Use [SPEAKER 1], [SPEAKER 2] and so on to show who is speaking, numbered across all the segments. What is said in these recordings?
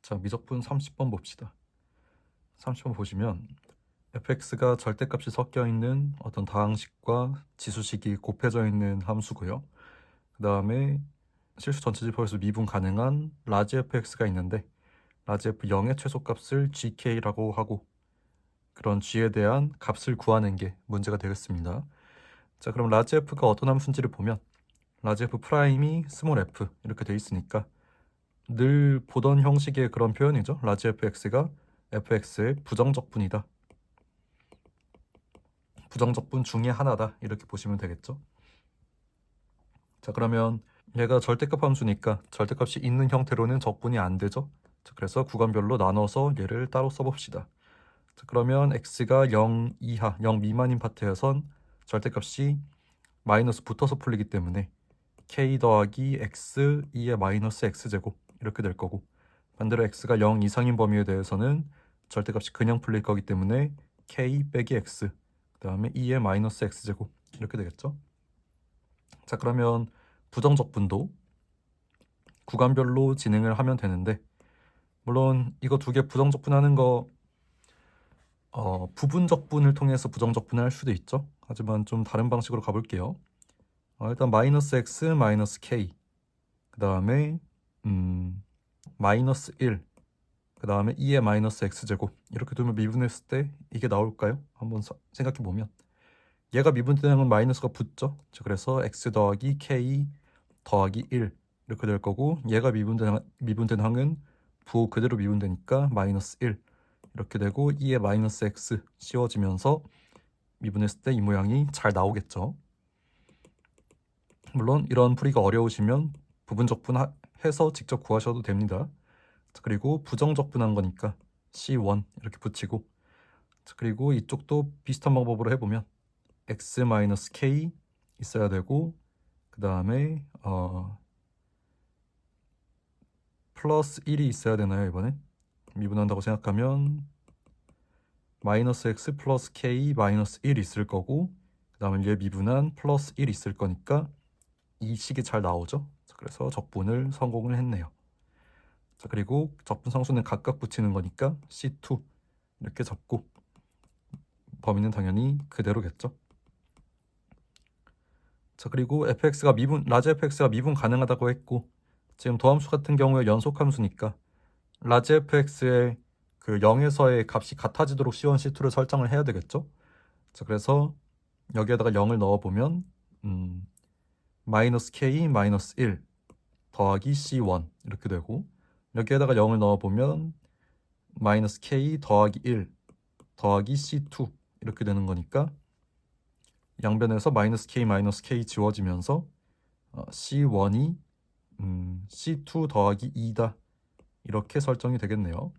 [SPEAKER 1] 자, 미적분 30번 봅시다. 30번 보시면 fx가 절대값이 섞여 있는 어떤 다항식과 지수식이 곱해져 있는 함수고요. 그 다음에 실수 전체지표에서 미분 가능한 라지 fx가 있는데 라지 f 0의 최소값을 gk라고 하고 그런 g에 대한 값을 구하는 게 문제가 되겠습니다. 자, 그럼 라지 f가 어떤 함수인지를 보면 라지 f 프라임이 스몰 f 이렇게 돼 있으니까 늘 보던 형식의 그런 표현이죠. 라지 fx가 fx의 부정적분이다. 부정적분 중에 하나다. 이렇게 보시면 되겠죠. 자, 그러면 얘가 절대값 함수니까 절대값이 있는 형태로는 적분이 안 되죠. 자, 그래서 구간별로 나눠서 얘를 따로 써봅시다. 자, 그러면 x가 0 이하, 0 미만인 파트에선 절대값이 마이너스 붙어서 풀리기 때문에 k 더하기 x 2의 마이너스 x제곱 이렇게 될 거고, 반대로 x가 0 이상인 범위에 대해서는 절대값이 그냥 풀릴 거기 때문에 k 빼기 x 그 다음에 2의 마이너스 x제곱 이렇게 되겠죠. 자, 그러면 부정적분도 구간별로 진행을 하면 되는데, 물론 이거 두 개 부정적분하는 거 부분적분을 통해서 부정적분을 할 수도 있죠. 하지만 좀 다른 방식으로 가볼게요. 일단 마이너스 x 마이너스 k 그 다음에 마이너스 1 그 다음에 2의 마이너스 x제곱 이렇게 두면 미분했을 때 이게 나올까요? 한번 생각해 보면 얘가 미분되는 건 마이너스가 붙죠. 그래서 x 더하기 k 더하기 1 이렇게 될 거고, 얘가 미분된 항은 부호 그대로 미분되니까 마이너스 1 이렇게 되고 2의 마이너스 x 씌워지면서 미분했을 때 이 모양이 잘 나오겠죠. 물론 이런 풀이가 어려우시면 부분적분해서 직접 구하셔도 됩니다. 그리고 부정적분한 거니까 C1 이렇게 붙이고, 그리고 이쪽도 비슷한 방법으로 해보면 x-k 있어야 되고, 그 다음에 플러스 1이 있어야 되나요? 이번에 미분한다고 생각하면 마이너스 x 플러스 k 마이너스 1 있을 거고, 그 다음에 얘 미분한 플러스 1 있을 거니까 이 식이 잘 나오죠. 그래서 적분을 성공을 했네요. 자, 그리고 적분 상수는 각각 붙이는 거니까 C2 이렇게 적고 범위는 당연히 그대로겠죠. 자, 그리고 라지 fx가 미분 가능하다고 했고, 지금 도함수 같은 경우에 연속함수니까 라지 fx의 그 0에서의 값이 같아지도록 C1, C2를 설정을 해야 되겠죠. 자, 그래서 여기에다가 0을 넣어보면 마이너스 k 마이너스 1 더하기 C1 이렇게 되고, 여기에다가 0을 넣어보면 마이너스 k 더하기 1 더하기 C2 이렇게 되는 거니까 양변에서 마이너스 k 지워지면서 C1이 C2 더하기 2다 이렇게 설정이 되겠네요.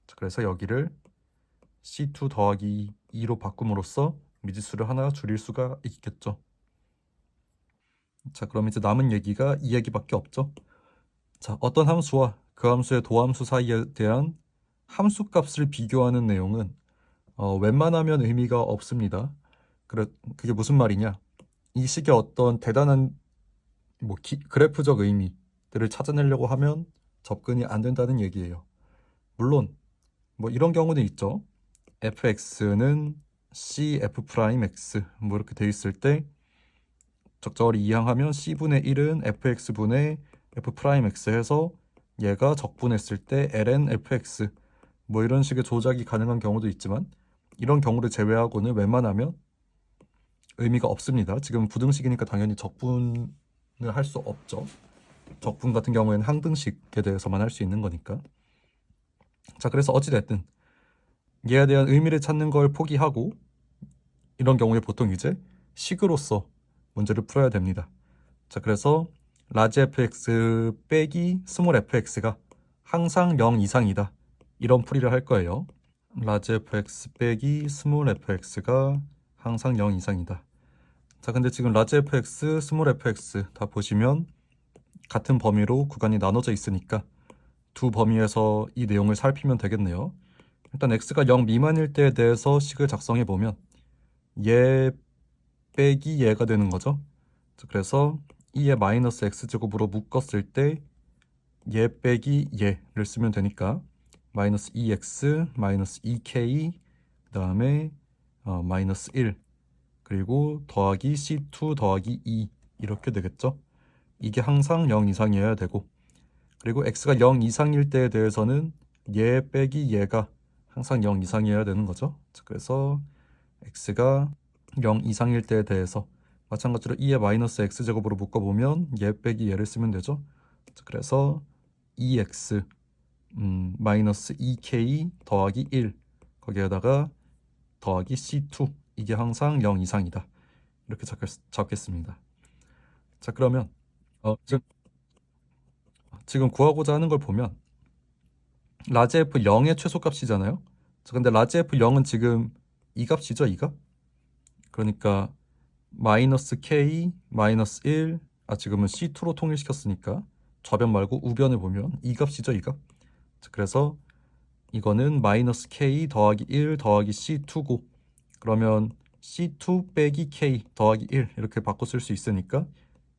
[SPEAKER 1] 자, 그래서 여기를 C2 더하기 2로 바꿈으로써 미지수를 하나 줄일 수가 있겠죠. 자, 그럼 이제 남은 얘기가 이 얘기밖에 없죠. 자, 어떤 함수와 그 함수의 도함수 사이에 대한 함수값을 비교하는 내용은 웬만하면 의미가 없습니다. 그게 무슨 말이냐? 이 식의 어떤 대단한 그래프적 의미들을 찾아내려고 하면 접근이 안 된다는 얘기예요. 물론 이런 경우는 있죠. fx는 cf'(x) 이렇게 돼 있을 때 적절히 이항하면 c분의 1은 fx분의 f'(x) 해서 얘가 적분했을 때 ln fx 이런 식의 조작이 가능한 경우도 있지만, 이런 경우를 제외하고는 웬만하면 의미가 없습니다. 지금 부등식이니까 당연히 적분을 할 수 없죠. 적분 같은 경우에는 항등식에 대해서만 할 수 있는 거니까. 자, 그래서 어찌됐든 얘에 대한 의미를 찾는 걸 포기하고 이런 경우에 보통 이제 식으로서 문제를 풀어야 됩니다. 자, 그래서 라지 fx 빼기 스몰 fx가 항상 0 이상이다 이런 풀이를 할 거예요. 라지 fx 빼기 스몰 fx가 항상 0 이상이다. 자, 근데 지금 라지 fx, 스몰 fx 다 보시면 같은 범위로 구간이 나눠져 있으니까 두 범위에서 이 내용을 살피면 되겠네요. 일단 x가 0 미만일 때에 대해서 식을 작성해 보면 얘 빼기 얘가 되는 거죠. 자, 그래서 2의 마이너스 x제곱으로 묶었을 때 얘 빼기 얘를 쓰면 되니까 마이너스 2x 마이너스 2k 그 다음에 마이너스 1 그리고 더하기 c2 더하기 2 이렇게 되겠죠. 이게 항상 0 이상이어야 되고, 그리고 x가 0 이상일 때에 대해서는 얘 빼기 얘가 항상 0 이상이어야 되는 거죠. 자, 그래서 x가 0 이상일 때에 대해서 마찬가지로 2의 마이너스 x제곱으로 묶어보면 얘 빼기 얘를 쓰면 되죠. 자, 그래서 2x 마이너스 2k 더하기 1 거기에다가 더하기 c2 이게 항상 0 이상이다. 이렇게 잡겠습니다. 자, 그러면 지금 구하고자 하는 걸 보면 라지 f 0의 최소값이잖아요. 자, 근데 라지 f 0은 지금 이 값이죠, 이 값. 그러니까 마이너스 k 마이너스 1 지금은 c2로 통일시켰으니까 좌변 말고 우변을 보면 이 값이죠, 이 값. 자, 그래서 이거는 마이너스 k 더하기 1 더하기 c2고, 그러면 c2 빼기 k 더하기 1 이렇게 바꿔 쓸 수 있으니까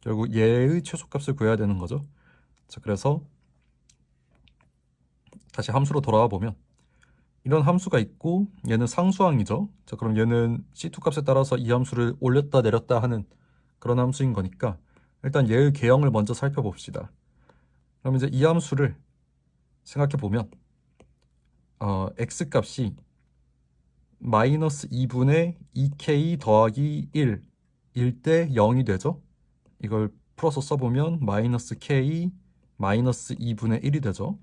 [SPEAKER 1] 결국 얘의 최소값을 구해야 되는 거죠. 자, 그래서 다시 함수로 돌아와 보면 이런 함수가 있고 얘는 상수항이죠. 자, 그럼 얘는 c2 값에 따라서 이 함수를 올렸다 내렸다 하는 그런 함수인 거니까 일단 얘의 개형을 먼저 살펴봅시다. 그럼 이제 이 함수를 생각해 보면 x 값이 마이너스 2분의 2k 더하기 1일 때 0이 되죠. 이걸 풀어서 써보면 마이너스 k 마이너스 2분의 1이 되죠.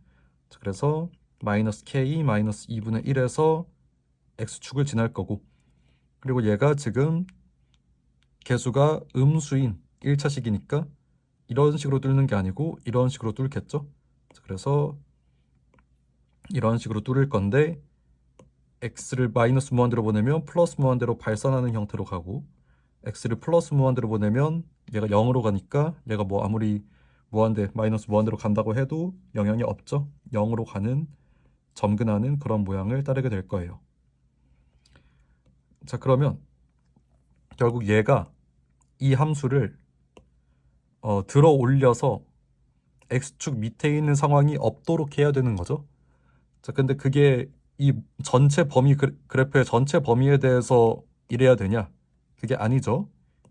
[SPEAKER 1] 그래서 마이너스 k 마이너스 2분의 1에서 x축을 지날 거고, 그리고 얘가 지금 개수가 음수인 1차식이니까 이런 식으로 뚫는 게 아니고 이런 식으로 뚫겠죠. 그래서 이런 식으로 뚫을 건데 x를 마이너스 무한대로 보내면 플러스 무한대로 발산하는 형태로 가고, x를 플러스 무한대로 보내면 얘가 0으로 가니까 얘가 뭐 아무리 무한대 마이너스 무한대로 간다고 해도 영향이 없죠. 0으로 가는 점근하는 그런 모양을 따르게 될 거예요. 자, 그러면 결국 얘가 이 함수를 들어 올려서 x축 밑에 있는 상황이 없도록 해야 되는 거죠. 자, 근데 그게 이 전체 범위 그래프의 전체 범위에 대해서 이래야 되냐? 그게 아니죠.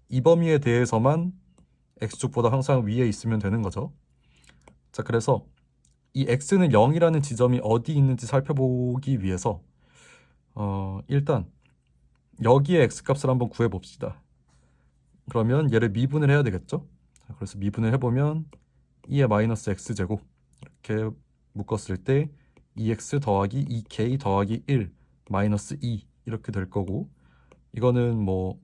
[SPEAKER 1] 이 범위에 대해서만 x축보다 항상 위에 있으면 되는 거죠. 자, 그래서 이 x는 0이라는 지점이 어디 있는지 살펴보기 위해서 일단 여기에 x값을 한번 구해봅시다. 그러면 얘를 미분을 해야 되겠죠. 자, 그래서 미분을 해보면 2의 마이너스 x제곱 이렇게 묶었을 때 2x 더하기 2k 더하기 1 마이너스 2 이렇게 될 거고, 이거는 뭐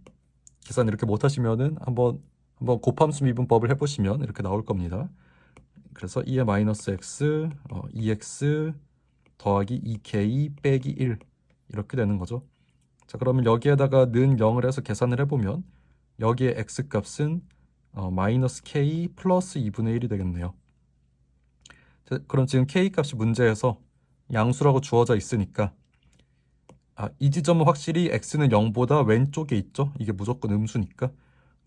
[SPEAKER 1] 계산 이렇게 못하시면은 한번 곱함수 미분법을 해보시면 이렇게 나올 겁니다. 그래서 2의 마이너스 x 2x 더하기 2k 빼기 1 이렇게 되는 거죠. 자, 그러면 여기에다가 는 0을 해서 계산을 해보면 여기에 x값은 마이너스 k 플러스 2분의 1이 되겠네요. 자, 그럼 지금 k값이 문제에서 양수라고 주어져 있으니까 이 지점은 확실히 x는 0보다 왼쪽에 있죠. 이게 무조건 음수니까.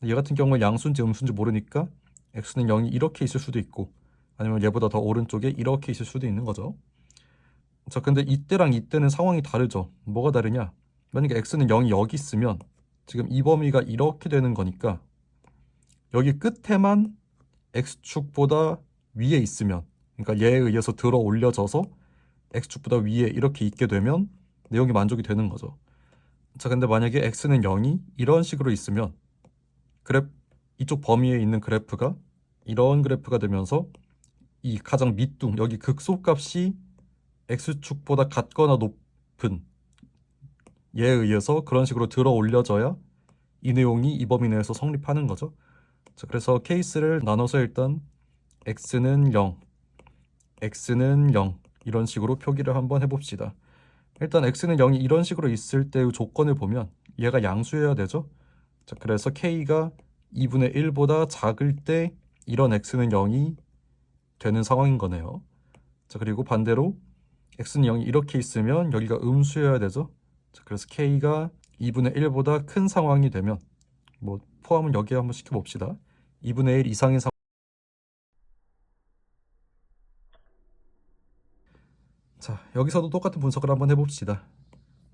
[SPEAKER 1] 얘 같은 경우는 양수인지 음수인지 모르니까 x는 0이 이렇게 있을 수도 있고 아니면 얘보다 더 오른쪽에 이렇게 있을 수도 있는 거죠. 자, 근데 이때랑 이때는 상황이 다르죠. 뭐가 다르냐? 만약에 x는 0이 여기 있으면 지금 이 범위가 이렇게 되는 거니까 여기 끝에만 x축보다 위에 있으면, 그러니까 얘에 의해서 들어 올려져서 x축보다 위에 이렇게 있게 되면 내용이 만족이 되는 거죠. 자, 근데 만약에 x는 0이 이런 식으로 있으면 이쪽 범위에 있는 그래프가 이런 그래프가 되면서 이 가장 밑둥 여기 극소값이 x축보다 같거나 높은 얘에 의해서 그런 식으로 들어 올려져야 이 내용이 이 범위 내에서 성립하는 거죠. 자, 그래서 케이스를 나눠서 일단 x는 0, x는 0 이런 식으로 표기를 한번 해봅시다. 일단 x는 0이 이런 식으로 있을 때의 조건을 보면 얘가 양수여야 되죠. 자, 그래서 k가 2분의 1보다 작을 때 이런 x는 0이 되는 상황인 거네요. 자, 그리고 반대로 x는 0이 이렇게 있으면 여기가 음수여야 되죠. 자, 그래서 k가 2분의 1보다 큰 상황이 되면 뭐 포함은 여기에 한번 시켜봅시다. 2분의 1 이상의 상황 자, 여기서도 똑같은 분석을 한번 해봅시다.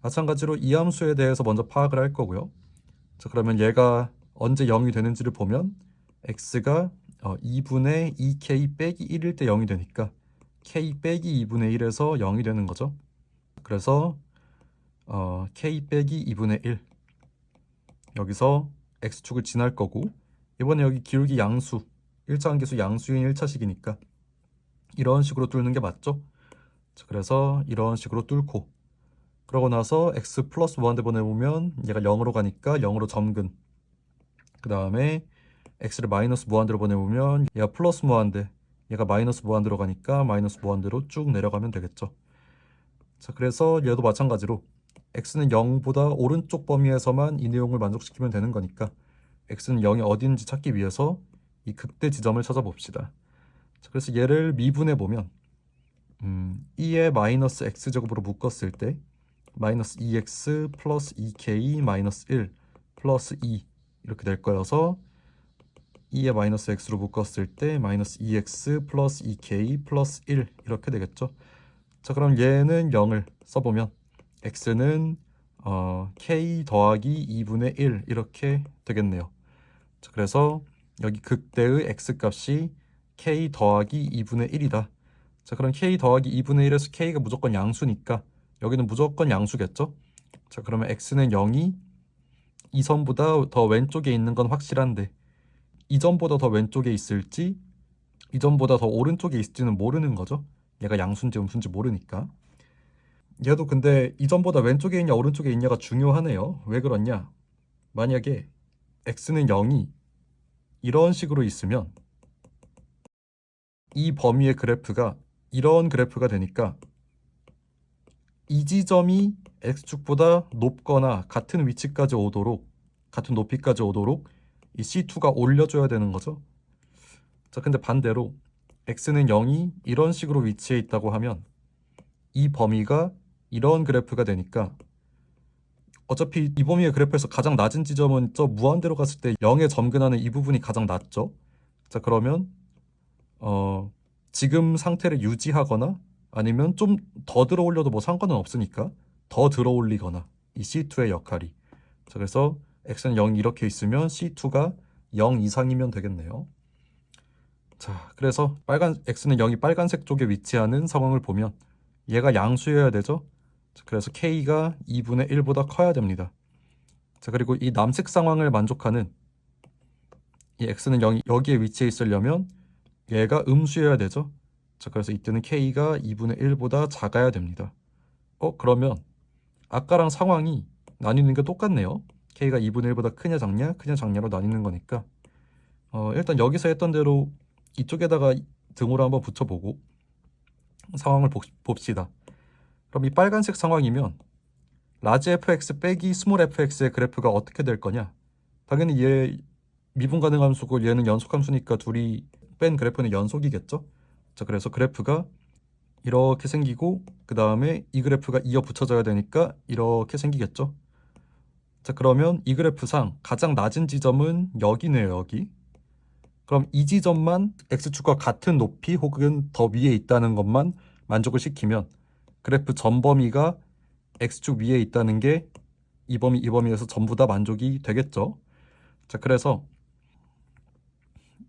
[SPEAKER 1] 마찬가지로 이 함수에 대해서 먼저 파악을 할 거고요. 자, 그러면 얘가 언제 0이 되는지를 보면 x가 2분의 2k 빼기 1일 때 0이 되니까 k 빼기 2분의 1에서 0이 되는 거죠. 그래서 k 빼기 2분의 1 여기서 x축을 지날 거고, 이번에 여기 기울기 양수, 일차함계수 양수인 1차식이니까 이런 식으로 뚫는 게 맞죠? 자, 그래서 이런 식으로 뚫고, 그러고 나서 x 플러스 무한대 보내보면 얘가 0으로 가니까 0으로 점근, 그 다음에 x를 마이너스 무한대로 보내보면 얘가 플러스 무한대, 얘가 마이너스 무한대로 가니까 마이너스 무한대로 쭉 내려가면 되겠죠. 자, 그래서 얘도 마찬가지로 x는 0보다 오른쪽 범위에서만 이 내용을 만족시키면 되는 거니까 x는 0이 어딘지 찾기 위해서 이 극대 지점을 찾아봅시다. 자, 그래서 얘를 미분해 보면 2의 마이너스 x제곱으로 묶었을 때 마이너스 2x 플러스 2k 마이너스 1 플러스 2 이렇게 될 거여서 2의 마이너스 x로 묶었을 때 마이너스 2x 플러스 2k 플러스 1 이렇게 되겠죠. 자, 그럼 얘는 0을 써보면 x는 k 더하기 2분의 1 이렇게 되겠네요. 자, 그래서 여기 극대의 x 값이 k 더하기 2분의 1이다. 자, 그럼 k 더하기 2분의 1에서 k가 무조건 양수니까 여기는 무조건 양수겠죠. 자, 그러면 x는 0이 이 선보다 더 왼쪽에 있는 건 확실한데 이 점보다 더 왼쪽에 있을지 이 점보다 더 오른쪽에 있을지는 모르는 거죠. 얘가 양수인지 음수인지 모르니까. 얘도 근데 이 점보다 왼쪽에 있냐 오른쪽에 있냐가 중요하네요. 왜 그러냐? 만약에 x는 0이 이런 식으로 있으면 이 범위의 그래프가 이런 그래프가 되니까 이 지점이 x축보다 높거나 같은 위치까지 오도록, 같은 높이까지 오도록 이 C2가 올려줘야 되는 거죠. 자, 근데 반대로 x는 0이 이런 식으로 위치해 있다고 하면 이 범위가 이런 그래프가 되니까 어차피 이 범위의 그래프에서 가장 낮은 지점은 저 무한대로 갔을 때 0에 점근하는 이 부분이 가장 낮죠. 자, 그러면 지금 상태를 유지하거나 아니면 좀 더 들어 올려도 뭐 상관은 없으니까 더 들어 올리거나 이 C2의 역할이. 자, 그래서 x는 0 이렇게 있으면 C2가 0 이상이면 되겠네요. 자, 그래서 x는 0이 빨간색 쪽에 위치하는 상황을 보면 얘가 양수여야 되죠. 자, 그래서 k가 2분의 1보다 커야 됩니다. 자, 그리고 이 남색 상황을 만족하는 이 x는 0이 여기에 위치해 있으려면 얘가 음수여야 되죠. 자, 그래서 이때는 k가 2분의 1보다 작아야 됩니다. 그러면 아까랑 상황이 나뉘는 게 똑같네요. k가 2분의 1보다 크냐 작냐, 크냐 작냐로 나뉘는 거니까 일단 여기서 했던 대로 이쪽에다가 등호를 한번 붙여보고 상황을 봅시다. 그럼 이 빨간색 상황이면 라지 fx 빼기 스몰 fx의 그래프가 어떻게 될 거냐? 당연히 얘 미분 가능 함수고 얘는 연속 함수니까 둘이 뺀 그래프는 연속이겠죠? 자, 그래서 그래프가 이렇게 생기고 그 다음에 이 그래프가 이어 붙여져야 되니까 이렇게 생기겠죠? 자, 그러면 이 그래프상 가장 낮은 지점은 여기네요, 여기. 그럼 이 지점만 x축과 같은 높이 혹은 더 위에 있다는 것만 만족을 시키면 그래프 전 범위가 x축 위에 있다는 게 이 범위에서 전부 다 만족이 되겠죠. 자, 그래서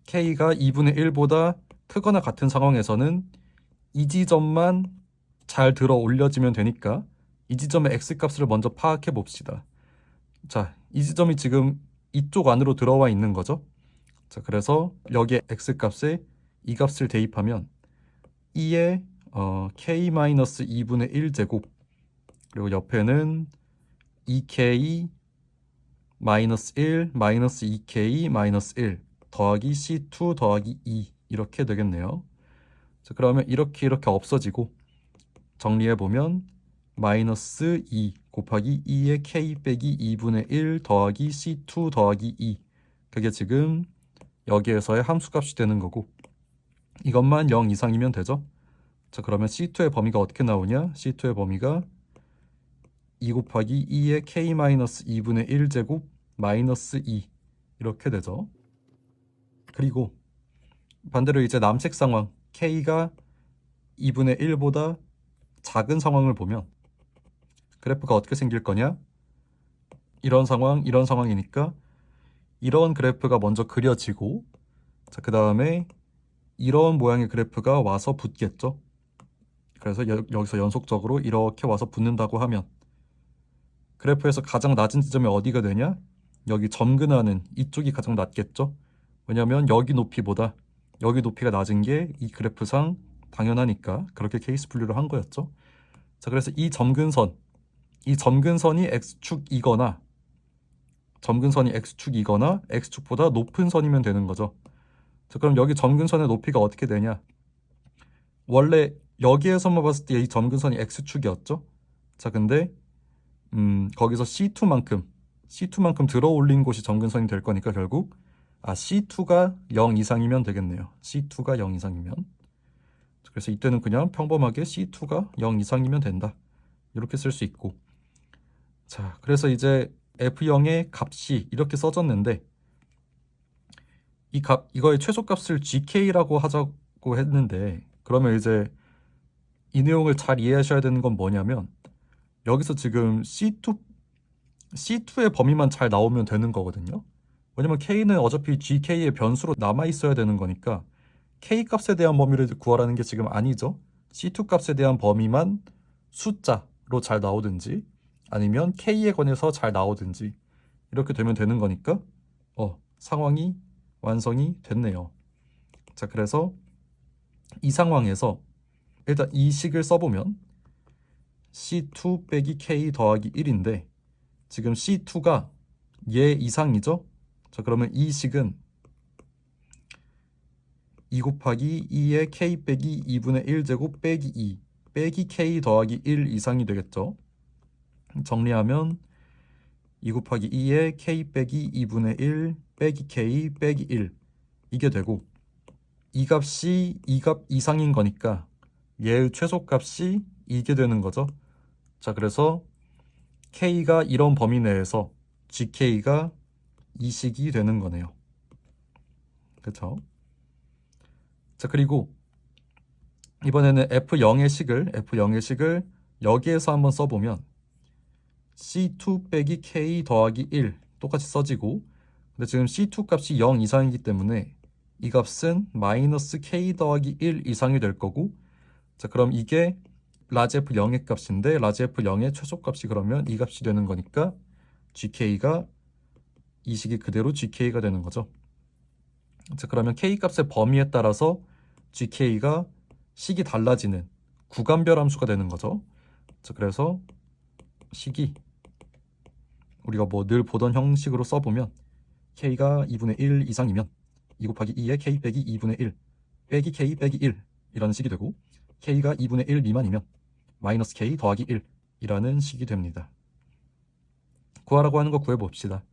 [SPEAKER 1] k가 2분의 1보다 크거나 같은 상황에서는 이 지점만 잘 들어 올려지면 되니까 이 지점의 x값을 먼저 파악해 봅시다. 자, 이 지점이 지금 이쪽 안으로 들어와 있는 거죠. 자, 그래서 여기에 x값에 이 값을 대입하면 2의 k-2분의 1제곱 그리고 옆에는 2k 마이너스 1 마이너스 2k 마이너스 1 더하기 c2 더하기 2 이렇게 되겠네요. 자, 그러면 이렇게 없어지고 정리해보면 마이너스 2 곱하기 2의 k 빼기 2분의 1 더하기 c2 더하기 2 그게 지금 여기에서의 함수값이 되는 거고 이것만 0 이상이면 되죠. 자, 그러면 c2의 범위가 어떻게 나오냐? c2의 범위가 2 곱하기 2의 k-2분의 1제곱 마이너스 2 이렇게 되죠. 그리고 반대로 이제 남색 상황 k가 2분의 1보다 작은 상황을 보면 그래프가 어떻게 생길 거냐? 이런 상황이니까 이런 그래프가 먼저 그려지고, 자, 그 다음에 이런 모양의 그래프가 와서 붙겠죠. 그래서 여기서 연속적으로 이렇게 와서 붙는다고 하면 그래프에서 가장 낮은 지점이 어디가 되냐? 여기 점근하는 이쪽이 가장 낮겠죠. 왜냐하면 여기 높이보다 여기 높이가 낮은 게 이 그래프상 당연하니까 그렇게 케이스 분류를 한 거였죠. 자, 그래서 이 점근선이 x축이거나 x축보다 높은 선이면 되는 거죠. 자, 그럼 여기 점근선의 높이가 어떻게 되냐? 원래 여기에서만 봤을 때 이 점근선이 x축이었죠. 자, 근데 거기서 C2만큼 들어 올린 곳이 점근선이 될 거니까 결국 C2가 0 이상이면 되겠네요. C2가 0 이상이면. 그래서 이때는 그냥 평범하게 C2가 0 이상이면 된다. 이렇게 쓸 수 있고. 자, 그래서 이제 F0의 값이 이렇게 써졌는데 이거의 최소값을 GK라고 하자고 했는데, 그러면 이제 이 내용을 잘 이해하셔야 되는 건 뭐냐면 여기서 지금 C2의 범위만 잘 나오면 되는 거거든요. 왜냐면 K는 어차피 GK의 변수로 남아 있어야 되는 거니까 K 값에 대한 범위를 구하라는 게 지금 아니죠. C2 값에 대한 범위만 숫자로 잘 나오든지 아니면 K에 관해서 잘 나오든지 이렇게 되면 되는 거니까 상황이 완성이 됐네요. 자, 그래서 이 상황에서 일단 이 식을 써보면 C2 빼기 K 더하기 1인데 지금 C2가 얘 이상이죠? 자, 그러면 이 식은 2 곱하기 2의 K 빼기 2분의 1제곱 빼기 2 빼기 K 더하기 1 이상이 되겠죠? 정리하면 2 곱하기 2의 K 빼기 2분의 1 빼기 K 빼기 1 이게 되고, 이 값이 이 값 이상인 거니까 얘의 최소값이 이게 되는 거죠. 자, 그래서 K가 이런 범위 내에서 GK가 이 식이 되는 거네요. 그렇죠? 자, 그리고 이번에는 F0의 식을 여기에서 한번 써보면 C2 빼기 K 더하기 1 똑같이 써지고, 근데 지금 C2 값이 0 이상이기 때문에 이 값은 마이너스 K 더하기 1 이상이 될 거고, 자, 그럼 이게 라지 F0의 값인데 라지 F0의 최소값이 그러면 이 값이 되는 거니까 GK가 이 식이 그대로 GK가 되는 거죠. 자, 그러면 K 값의 범위에 따라서 GK가 식이 달라지는 구간별 함수가 되는 거죠. 자, 그래서 식이 우리가 뭐 늘 보던 형식으로 써보면 K가 2분의 1 이상이면 2 곱하기 2의 K 빼기 2분의 1 빼기 K 빼기 1 이라는 식이 되고, K가 2분의 1 미만이면 마이너스 K 더하기 1 이라는 식이 됩니다. 구하라고 하는 거 구해봅시다.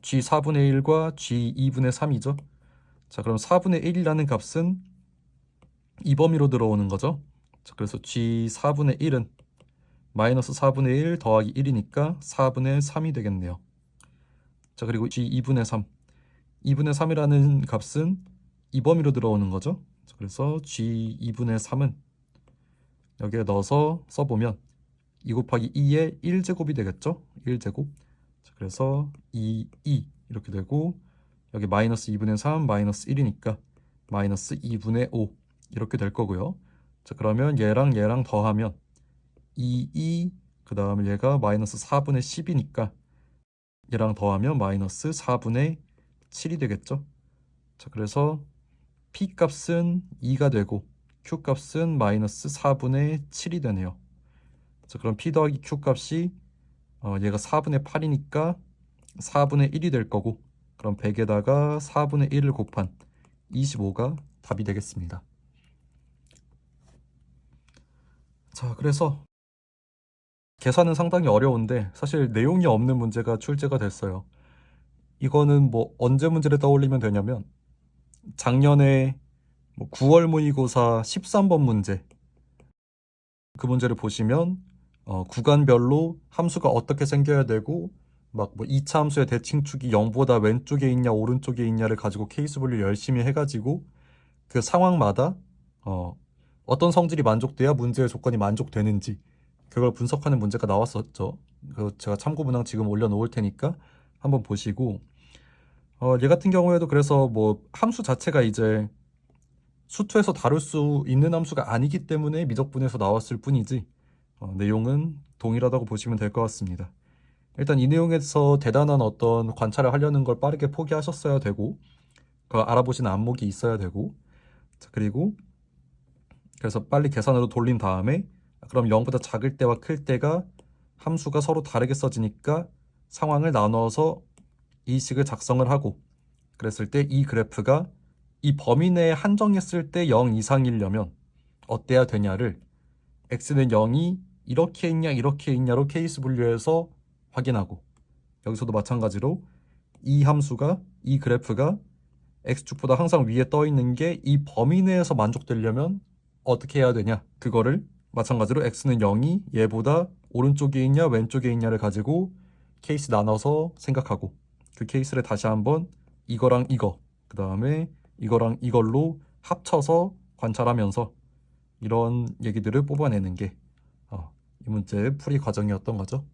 [SPEAKER 1] G 4분의 1과 G 2분의 3이죠. 자, 그럼 4분의 1이라는 값은 이 범위로 들어오는 거죠. 자, 그래서 G 4분의 1은 마이너스 4분의 1 더하기 1이니까 4분의 3이 되겠네요. 자, 그리고 G 2분의 3 2분의 3이라는 값은 이 범위로 들어오는 거죠. 자, 그래서 G 2분의 3은 여기에 넣어서 써보면 2 곱하기 2의 1제곱이 되겠죠. 1제곱. 자, 그래서 2 이렇게 되고, 여기 마이너스 2분의 3 마이너스 1이니까 마이너스 2분의 5 이렇게 될 거고요. 자, 그러면 얘랑 더하면 2, 그 다음에 얘가 마이너스 4분의 10이니까 얘랑 더하면 마이너스 4분의 7이 되겠죠. 자, 그래서 P 값은 2가 되고 Q 값은 마이너스 4분의 7이 되네요. 자, 그럼 P 더하기 Q 값이 얘가 4분의 8이니까 4분의 1이 될 거고, 그럼 100에다가 4분의 1을 곱한 25가 답이 되겠습니다. 자, 그래서 계산은 상당히 어려운데 사실 내용이 없는 문제가 출제가 됐어요. 이거는 뭐 언제 문제를 떠올리면 되냐면 작년에 9월 모의고사 13번 문제, 그 문제를 보시면 구간별로 함수가 어떻게 생겨야 되고 막 뭐 2차 함수의 대칭축이 0보다 왼쪽에 있냐 오른쪽에 있냐를 가지고 케이스 분류 열심히 해가지고 그 상황마다 어떤 성질이 만족돼야 문제의 조건이 만족되는지 그걸 분석하는 문제가 나왔었죠. 제가 참고 문항 지금 올려놓을 테니까 한번 보시고 얘 같은 경우에도 그래서 뭐 함수 자체가 이제 수투에서 다룰 수 있는 함수가 아니기 때문에 미적분에서 나왔을 뿐이지 내용은 동일하다고 보시면 될 것 같습니다. 일단 이 내용에서 대단한 어떤 관찰을 하려는 걸 빠르게 포기하셨어야 되고 그 알아보시는 안목이 있어야 되고 자, 그리고 그래서 빨리 계산으로 돌린 다음에 그럼 0보다 작을 때와 클 때가 함수가 서로 다르게 써지니까 상황을 나눠서 이 식을 작성을 하고 그랬을 때 이 그래프가 이 범위 내에 한정했을 때 0 이상이려면 어때야 되냐를 x는 0이 이렇게 있냐 이렇게 있냐로 케이스 분류해서 확인하고 여기서도 마찬가지로 이 함수가 이 그래프가 x축보다 항상 위에 떠 있는 게 이 범위 내에서 만족되려면 어떻게 해야 되냐 그거를 마찬가지로 x는 0이 얘보다 오른쪽에 있냐 왼쪽에 있냐를 가지고 케이스 나눠서 생각하고 그 케이스를 다시 한번 이거랑 이거 그 다음에 이거랑 이걸로 합쳐서 관찰하면서 이런 얘기들을 뽑아내는 게 이 문제의 풀이 과정이었던 거죠.